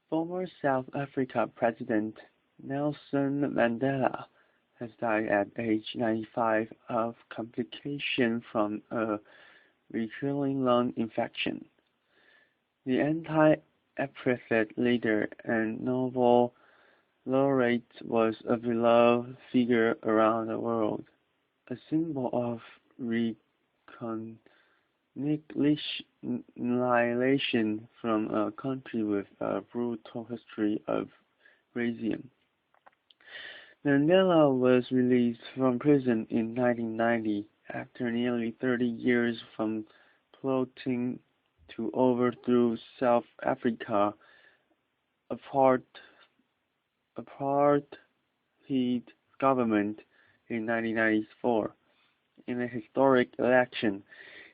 Former South Africa President Nelson Mandela has died at age 95 of complications from a recurring lung infection. The anti-apartheid leader and Nobel laureate was a beloved figure around the world, a symbol of reconciliation from a country with a brutal history of racism. Mandela was released from prison in 1990 after nearly 30 years from plotting to overthrow South Africa apartheid government in 1994. In a historic election,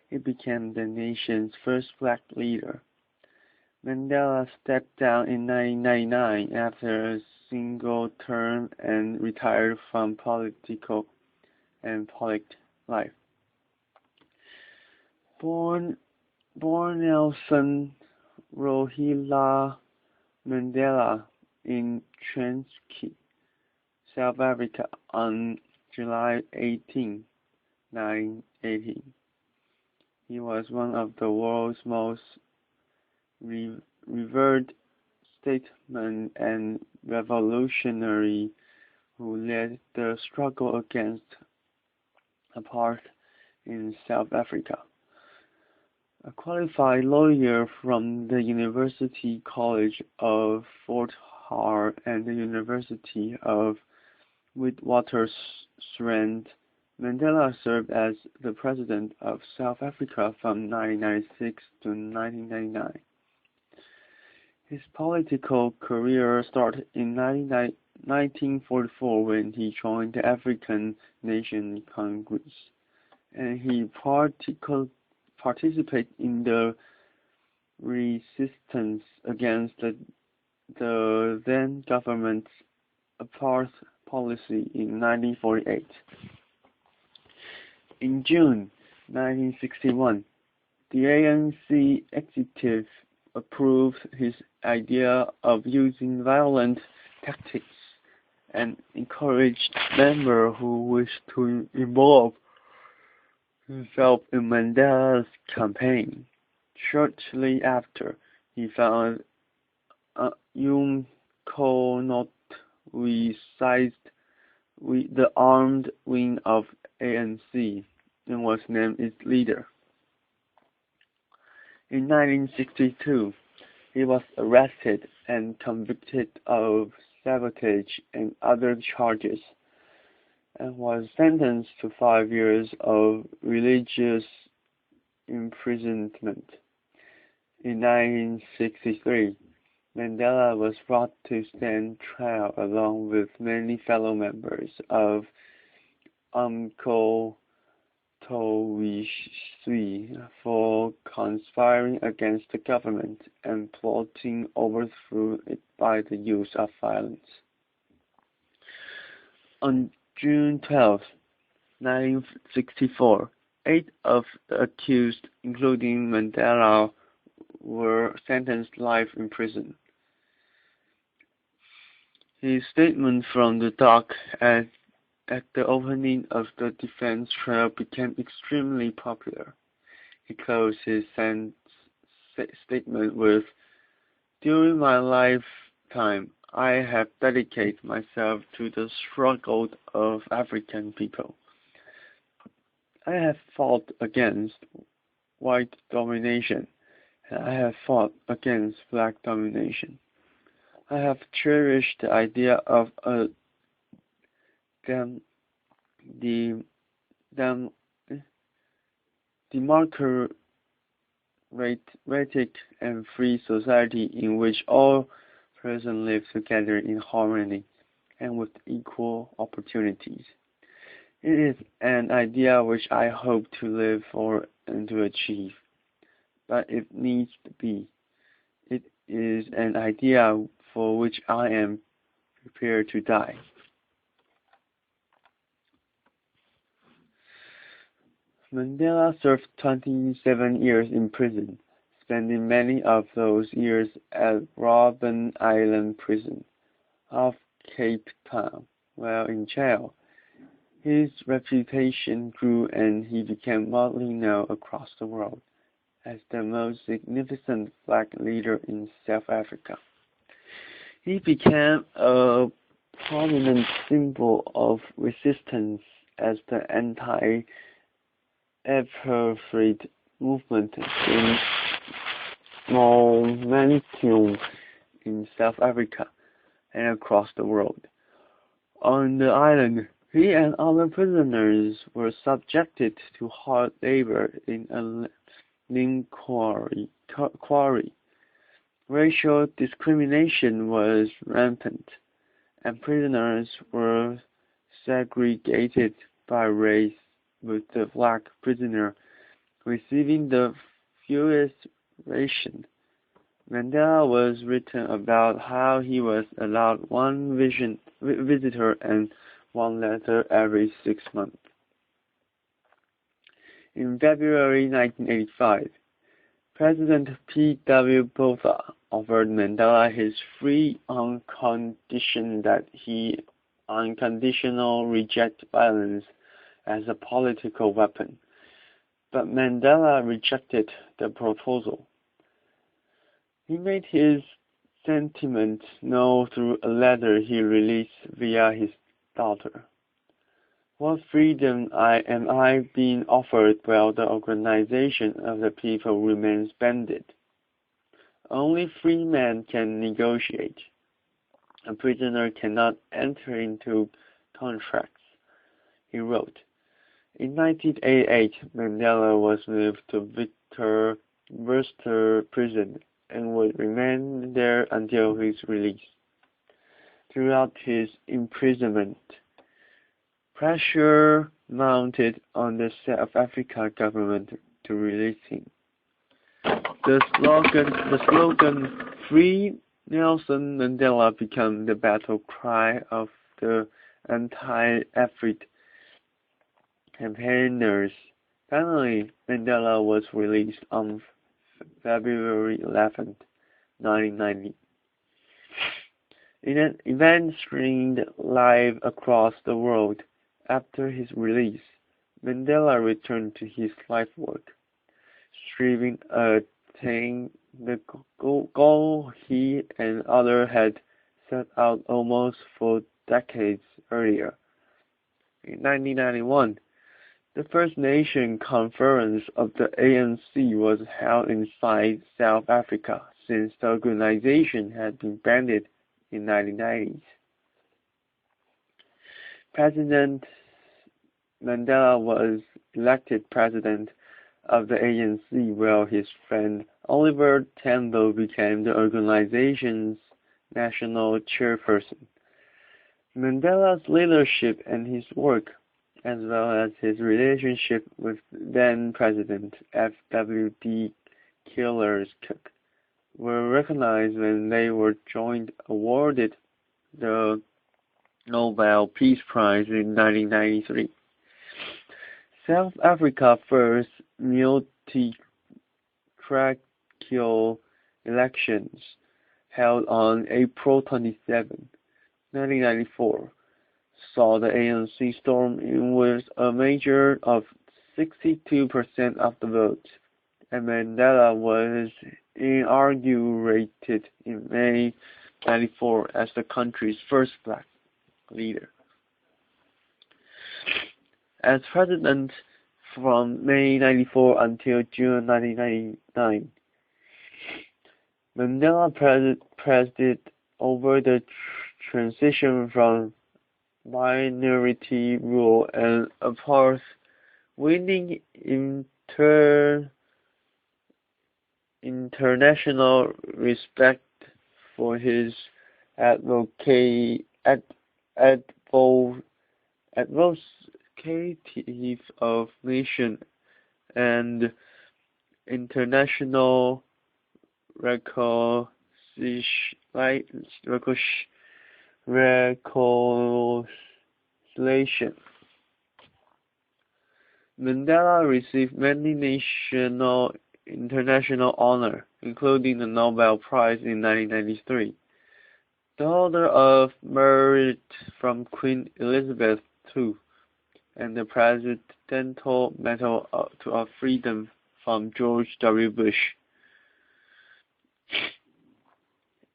he became the nation's first black leader. Mandela stepped down in 1999 after a single term and retired from political and public life. Born Nelson Rolihlahla Mandela in Transkei, South Africa on July 18, 1980. He was one of the world's most revered statesmen and revolutionary who led the struggle against apartheid in South Africa. A qualified lawyer from the University College of Fort Hare and the University of Witwatersrand, Mandela served as the President of South Africa from 1996 to 1999. His political career started in 1944 when he joined the African Nations Congress, and he participated in the resistance against the then government's apartheid policy in 1948. In June 1961, the ANC executive approved his idea of using violent tactics and encouraged members who wished to involve himself in Mandela's campaign. Shortly after, he found Umkhonto we seized the armed wing of ANC and was named its leader. In 1962, he was arrested and convicted of sabotage and other charges, and was sentenced to 5 years of religious imprisonment. In 1963, Mandela was brought to stand trial along with many fellow members of Umkhonto we seized for conspiring against the government and plotting overthrow it by the use of violence. On June 12, 1964, 8 of the accused, including Mandela, were sentenced to life in prison. His statement from the dock at the opening of the defense trial became extremely popular. He closed his statement with, "During my lifetime, I have dedicated myself to the struggle of African people. I have fought against white domination, and I have fought against black domination. I have cherished the idea of a democratic and free society in which all persons live together in harmony and with equal opportunities. It is an idea which I hope to live for and to achieve, but if needs to be, it is an idea for which I am prepared to die." Mandela served 27 years in prison, spending many of those years at Robben Island Prison off Cape Town. While in jail, his reputation grew and he became widely known across the world as the most significant flag leader in South Africa. He became a prominent symbol of resistance as the anti-apartheid movement gained momentum in South Africa and across the world. On the island, he and other prisoners were subjected to hard labor in a lime quarry. Racial discrimination was rampant, and prisoners were segregated by race, with the black prisoner receiving the fewest ration. Mandela was written about how he was allowed one visitor and one letter every 6 months. In February 1985, President P.W. Botha offered Mandela his free on condition that he unconditionally reject violence as a political weapon, but Mandela rejected the proposal. He made his sentiments known through a letter he released via his daughter. What freedom am I being offered while the organization of the people remains banded? Only free men can negotiate. A prisoner cannot enter into contracts, he wrote. In 1988, Mandela was moved to Worcester Prison and would remain there until his release. Throughout his imprisonment, pressure mounted on the South Africa government to release him. The slogan "Free Nelson Mandela" became the battle cry of the anti-apartheid campaigners. Finally, Mandela was released on February 11, 1990. In an event streamed live across the world after his release, Mandela returned to his life work, striving to attain the goal he and others had set out almost 4 decades earlier. In 1991, the First Nation Conference of the ANC was held inside South Africa since the organization had been banned in the 1990s. President Mandela was elected president of the ANC while his friend Oliver Tambo became the organization's national chairperson. Mandela's leadership and his work, as well as his relationship with then-President F.W.D. Villiers-Cook, were recognized when they were jointly awarded the Nobel Peace Prize in 1993. South Africa's first multi-trackal elections, held on April 27, 1994, saw the ANC storm in with a majority of 62% of the vote, and Mandela was inaugurated in May 1994 as the country's first black leader. As president from May 1994 until June 1999, Mandela presided over the transition from minority rule and apartheid, winning international respect for his advocacy of nation and international reconciliation. Mandela received many national international honor, including the Nobel Prize in 1993. The Order of Merit from Queen Elizabeth II, and the Presidential Medal of Freedom from George W. Bush.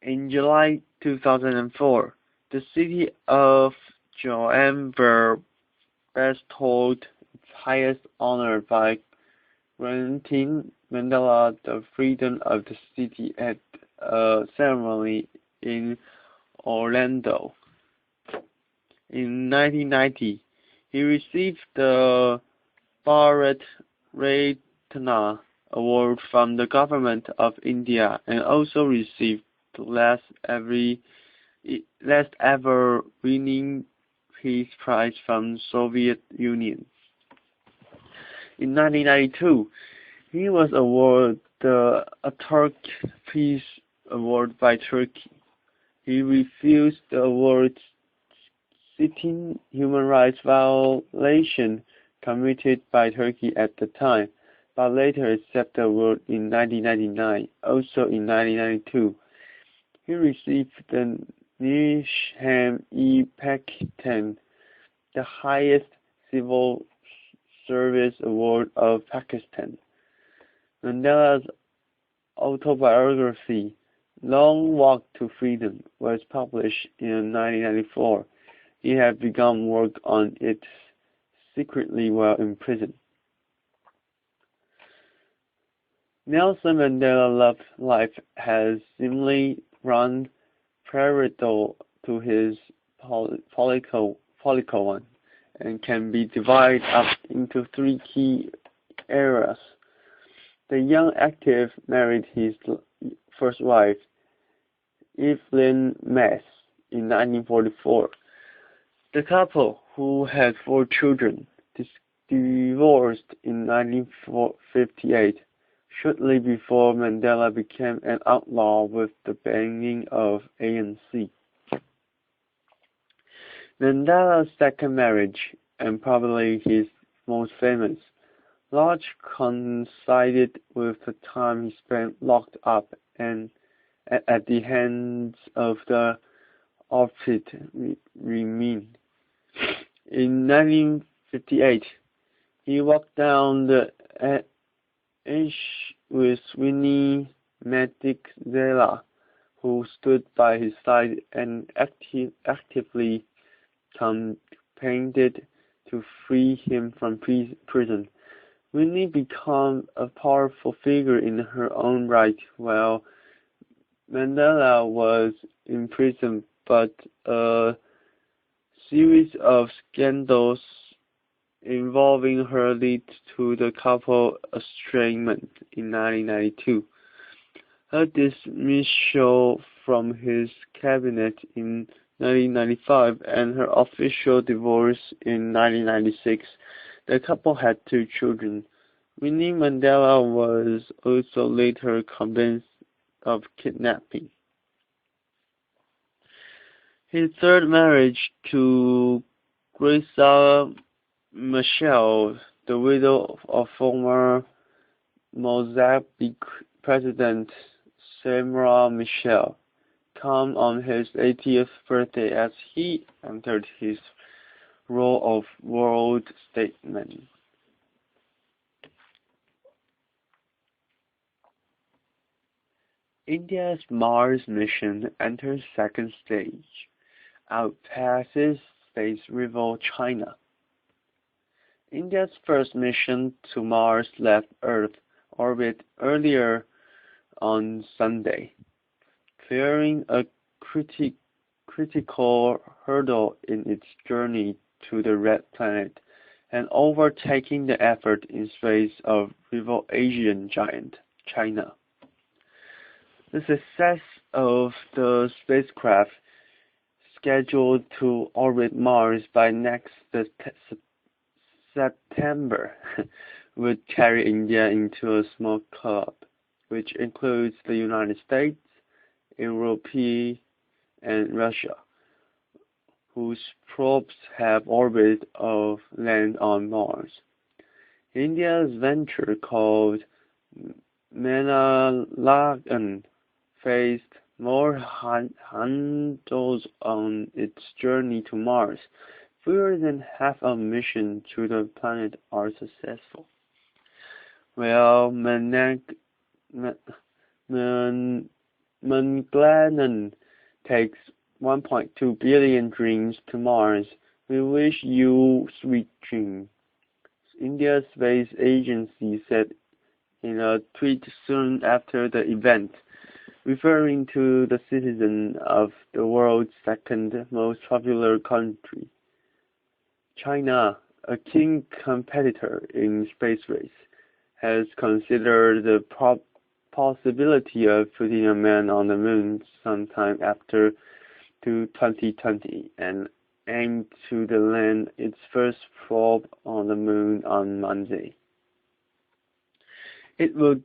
In July 2004, the city of Johannesburg bestowed its highest honor by granting Mandela the Freedom of the City at a ceremony in Orlando. In 1990, he received the Bharat Ratna Award from the government of India and also received the last ever winning Peace Prize from Soviet Union. In 1992, he was awarded the Atatürk Peace Award by Turkey. He refused the award, citing human rights violation committed by Turkey at the time, but later accepted the award in 1999. Also in 1992, he received the Nisham-e-Pakistan, the highest civil service award of Pakistan. Mandela's autobiography, Long Walk to Freedom, was published in 1994. He had begun work on it secretly while in prison. Nelson Mandela's life has seemingly run parallel to his political one, and can be divided up into three key eras. The young active married his first wife, Evelyn Mess, in 1944. The couple, who had 4 children, divorced in 1958, shortly before Mandela became an outlaw with the banning of ANC. Mandela's second marriage, and probably his most famous, largely coincided with the time he spent locked up and at the hands of the Opposite Remain. In 1958, he walked down the aisle with Winnie Madikizela, who stood by his side and actively campaigned to free him from prison. Winnie became a powerful figure in her own right while Mandela was in prison, but a series of scandals involving her led to the couple's estrangement in 1992. Her dismissal from his cabinet in 1995 and her official divorce in 1996. The couple had 2 children. Winnie Mandela was also later convinced of kidnapping. His third marriage to Graça Machel, the widow of former Mozambique President Samora Machel, came on his 80th birthday as he entered his role of world statesman. India's Mars mission enters second stage, outpasses space rival China. India's first mission to Mars left Earth orbit earlier on Sunday, clearing a critical hurdle in its journey to the Red Planet and overtaking the effort in space of rival Asian giant, China. The success of the spacecraft, scheduled to orbit Mars by next September, would carry India into a small club, which includes the United States, Europe, and Russia, whose probes have orbited or land on Mars. India's venture, called Manalagan faced more hurdles on its journey to Mars. Fewer than half of missions to the planet are successful. While Mangalan takes 1.2 billion dreams to Mars, we wish you sweet dreams. India's space agency said in a tweet soon after the event, referring to the citizen of the world's second most popular country. China, a keen competitor in space race, has considered the possibility of putting a man on the moon sometime after 2020 and aimed to land its first probe on the moon on Monday. It will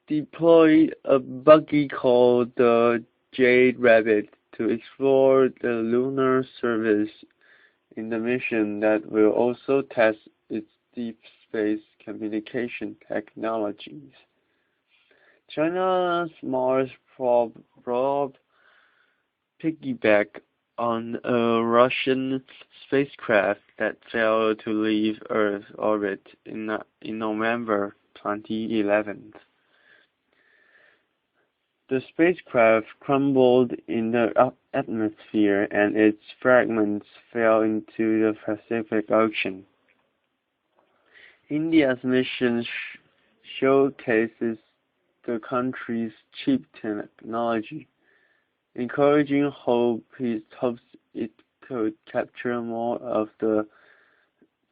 deploy a buggy called the Jade Rabbit to explore the lunar surface in the mission that will also test its deep space communication technologies. China's Mars probe piggybacked on a Russian spacecraft that failed to leave Earth orbit in November 2011. The spacecraft crumbled in the atmosphere and its fragments fell into the Pacific Ocean. India's mission showcases the country's cheap technology, encouraging hopes it could capture more of the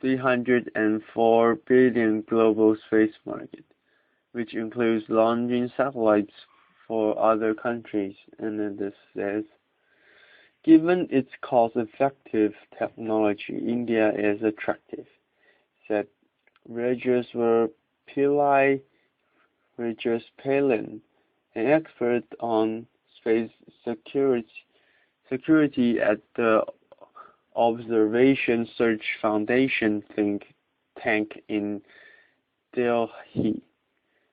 $304 billion global space market, which includes launching satellites for other countries, and it says, given its cost-effective technology, India is attractive, said Rajeswar Pillai Palin, an expert on space security at the Observation Search Foundation think tank in Delhi.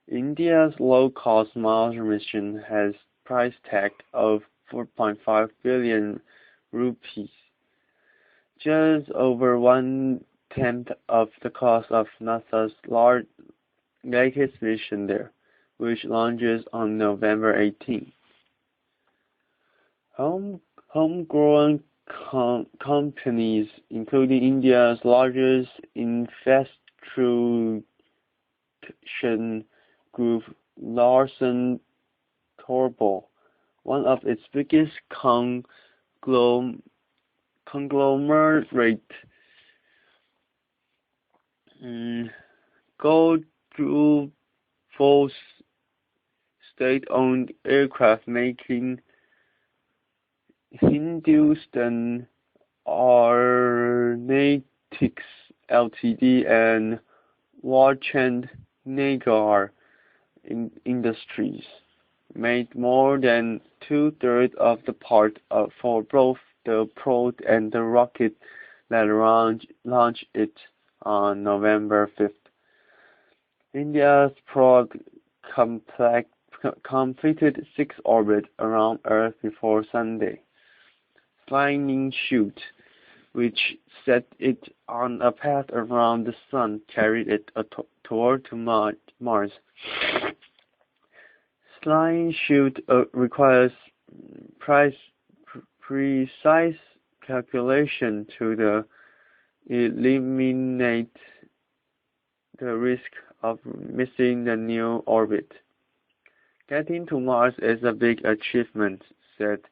India's low-cost Mars mission has price tag of 4.5 billion rupees, just over 1/10 of the cost of NASA's latest mission there, which launches on November 18. Homegrown companies, including India's largest investigation group, Larsen Torbal, one of its biggest conglomerate, go through full state-owned aircraft making Hindustan Aeronautics Ltd and Wachand Nagar Industries made more than 2/3 of the part for both the probe and the rocket that launched it on November 5th. India's probe completed 6 orbits around Earth before Sunday. Lightning shoot, which set it on a path around the Sun, carried it toward Mars. Sliding chute requires precise calculation to eliminate the risk of missing the new orbit. Getting to Mars is a big achievement, said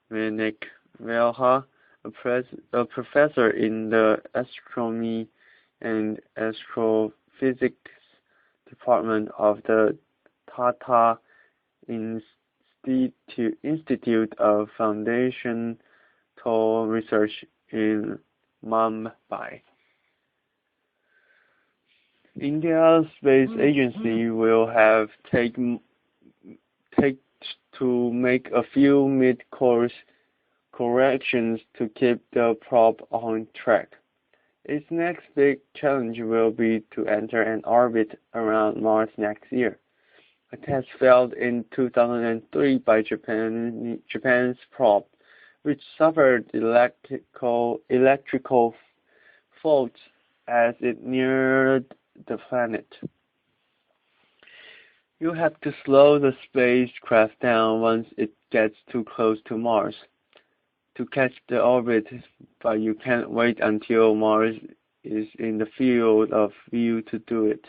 Manik Velha, a professor in the astronomy and astrophysics department of the Tata Institute of Fundamental Research in Mumbai. India's space agency will have to make a few mid-course corrections to keep the probe on track. Its next big challenge will be to enter an orbit around Mars next year. A test failed in 2003 by Japan's probe, which suffered electrical faults as it neared the planet. You have to slow the spacecraft down once it gets too close to Mars to catch the orbit, but you can't wait until Mars is in the field of view to do it.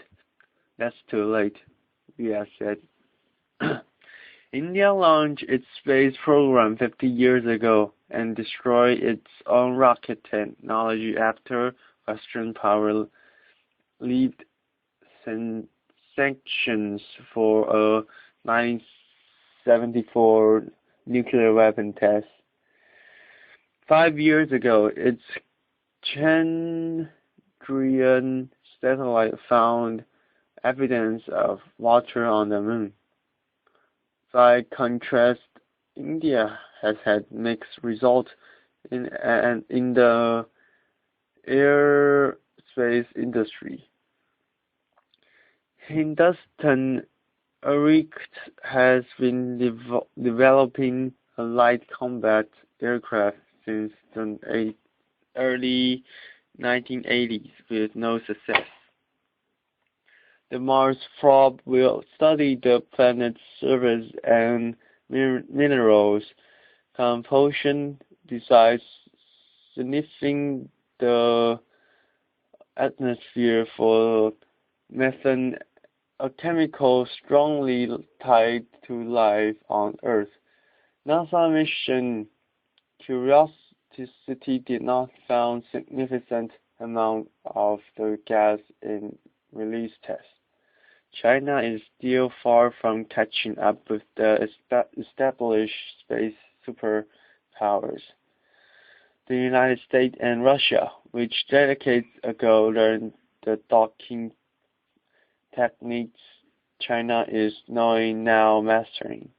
That's too late, Via said. India launched its space program 50 years ago and destroyed its own rocket technology after Western power leaked sanctions for a 1974 nuclear weapon test. 5 years ago, its Chandrayaan satellite found evidence of water on the moon. By contrast, India has had mixed results in the aerospace industry. Hindustan Aeronautics has been developing a light combat aircraft since the early 1980s with no success. The Mars probe will study the planet's surface and minerals composition, besides sniffing the atmosphere for methane, a chemical strongly tied to life on Earth. NASA mission Curiosity did not find significant amount of the gas in release tests. China is still far from catching up with the established space superpowers. The United States and Russia, which decades ago learned the docking techniques China is now mastering.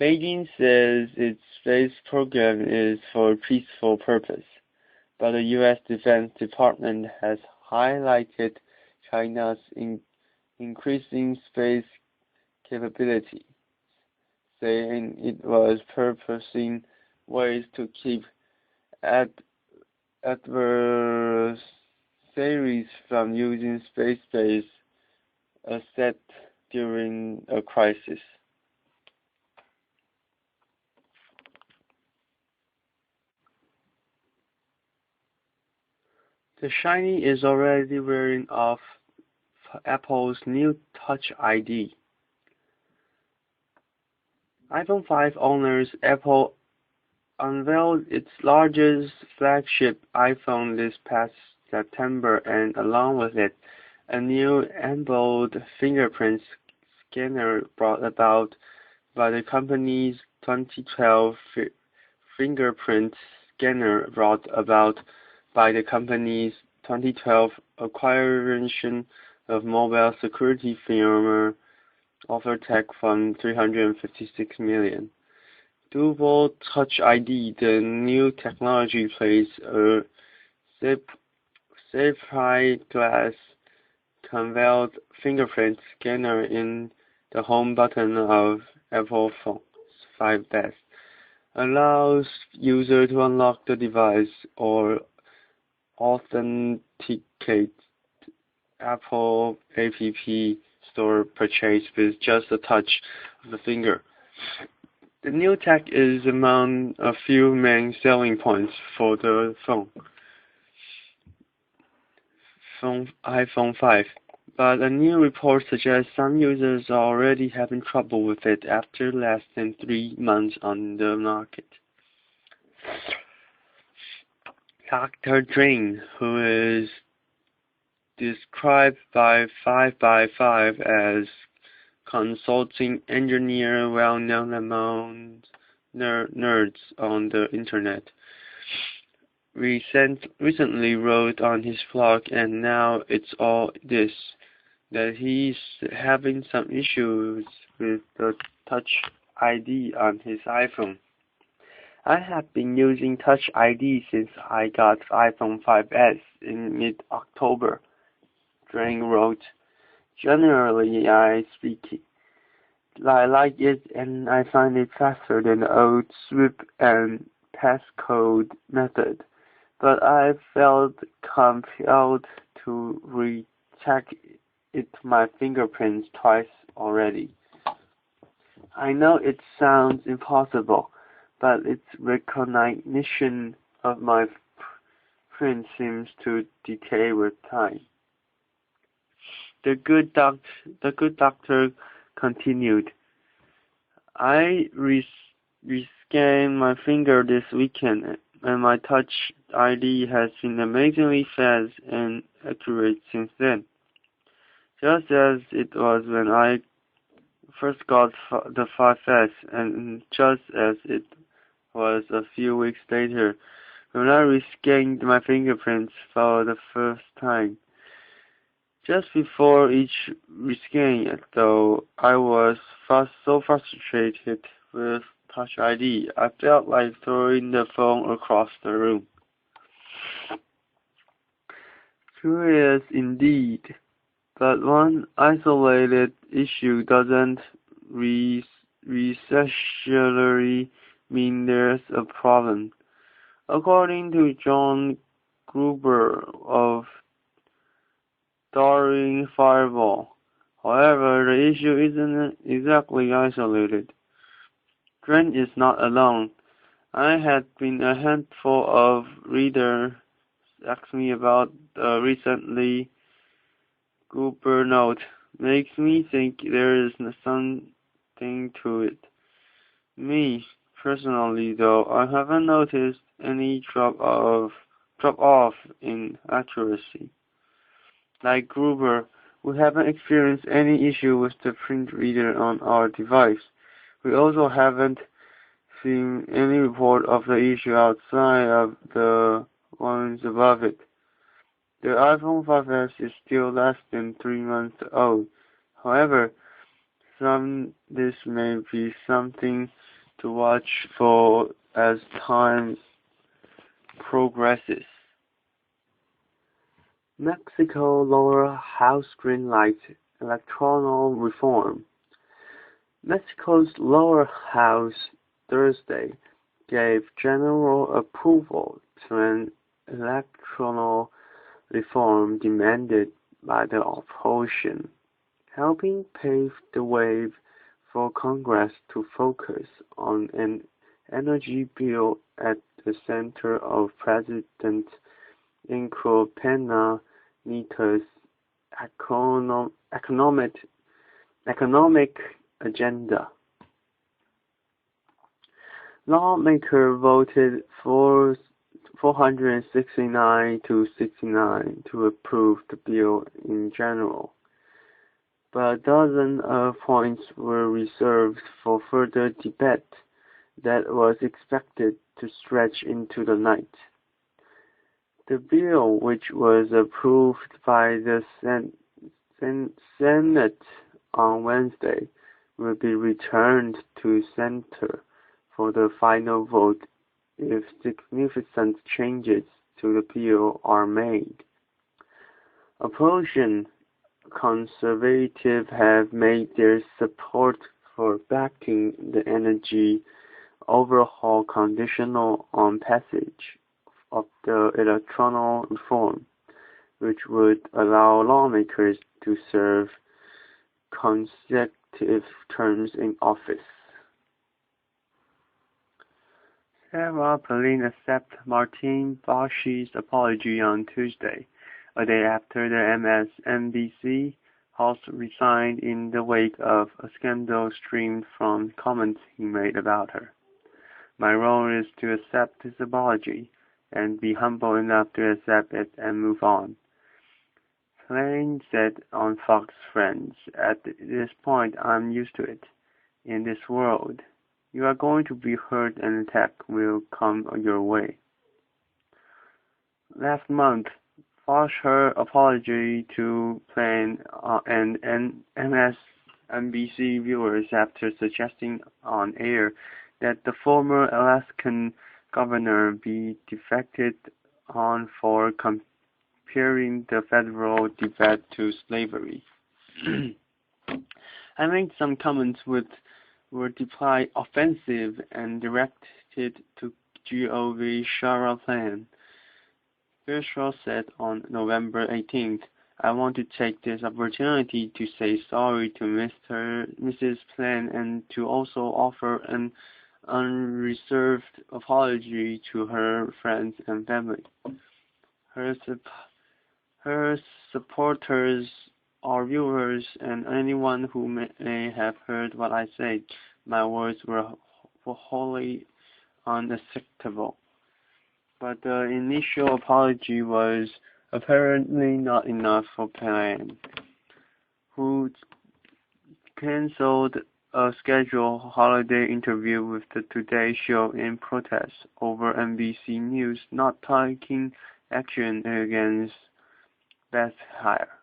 Beijing says its space program is for peaceful purpose, but the U.S. Defense Department has highlighted China's increasing space capability, saying it was purposing ways to keep adversaries from using space-based assets during a crisis. The Shiny is already wearing off Apple's new Touch ID. iPhone 5 owners, Apple unveiled its largest flagship iPhone this past September, and along with it, a new enabled fingerprint scanner brought about by the company's 2012 fingerprint scanner brought about by the company's 2012 acquisition of mobile security firm Overtech for $356 million. Dual Touch ID, the new technology places a sapphire glass convealed fingerprint scanner in the home button of Apple phones 5S, allows users to unlock the device or authenticate Apple App Store purchase with just a touch of the finger. The new tech is among a few main selling points for the iPhone 5, but a new report suggests some users are already having trouble with it after less than 3 months on the market. Dr. Dring, who is described by 5by5 as consulting engineer well known among nerds on the internet, recently wrote on his blog, and now it's all this, that he's having some issues with the Touch ID on his iPhone. I have been using Touch ID since I got iPhone 5S in mid-October, Drang wrote. Generally, I speak, I like it and I find it faster than the old sweep and passcode method, but I felt compelled to recheck my fingerprints twice already. I know it sounds impossible, but its recognition of my print seems to decay with time. The good doctor continued. I rescanned my finger this weekend, and my Touch ID has been amazingly fast and accurate since then, just as it was when I first got the 5S, and just as it was a few weeks later when I rescanned my fingerprints for the first time. Just before each rescan, though, I was so frustrated with Touch ID, I felt like throwing the phone across the room. Curious indeed, but one isolated issue doesn't necessarily mean there's a problem. According to John Gruber of Daring Fireball, however, the issue isn't exactly isolated. Trent is not alone. I had been a handful of readers ask me about the recently Gruber note. Makes me think there is something to it. Me, personally though, I haven't noticed any drop off in accuracy. Like Gruber, we haven't experienced any issue with the print reader on our device. We also haven't seen any report of the issue outside of the ones above it. The iPhone 5S is still less than 3 months old. However, this may be something to watch for as time progresses. Mexico Lower House greenlights electoral reform. Mexico's lower house Thursday gave general approval to an electoral reform demanded by the opposition, helping pave the way for Congress to focus on an energy bill at the center of President Enrique Pena Nieto's economic agenda. Lawmakers voted 469 to 69 to approve the bill in general, but a dozen of points were reserved for further debate that was expected to stretch into the night. The bill, which was approved by the Senate on Wednesday, will be returned to Center for the final vote if significant changes to the bill are made. Opposition conservatives have made their support for backing the energy overhaul conditional on passage of the electoral reform, which would allow lawmakers to serve consecutive terms in office. Sarah Palin accepted Martin Fauci's apology on Tuesday, a day after the MSNBC host resigned in the wake of a scandal stemmed from comments he made about her. My role is to accept his apology and be humble enough to accept it and move on. Palin said on Fox Friends, "At this point, I'm used to it. In this world, you are going to be hurt and attack will come your way." Last month, Fox her apology to Palin and MSNBC viewers after suggesting on air that the former Alaskan governor be defected on for comparing the federal debate to slavery. I made some comments which were deeply offensive and directed to Gov. Shara Plan. Gershwin said on November 18th, I want to take this opportunity to say sorry to Mrs. Plan and to also offer an unreserved apology to her friends and family. Her supporters, our viewers, and anyone who may have heard what I said. My words were wholly unacceptable. But the initial apology was apparently not enough for Plan, who cancelled a scheduled holiday interview with the Today Show in protest over NBC News not taking action against Beth Hire.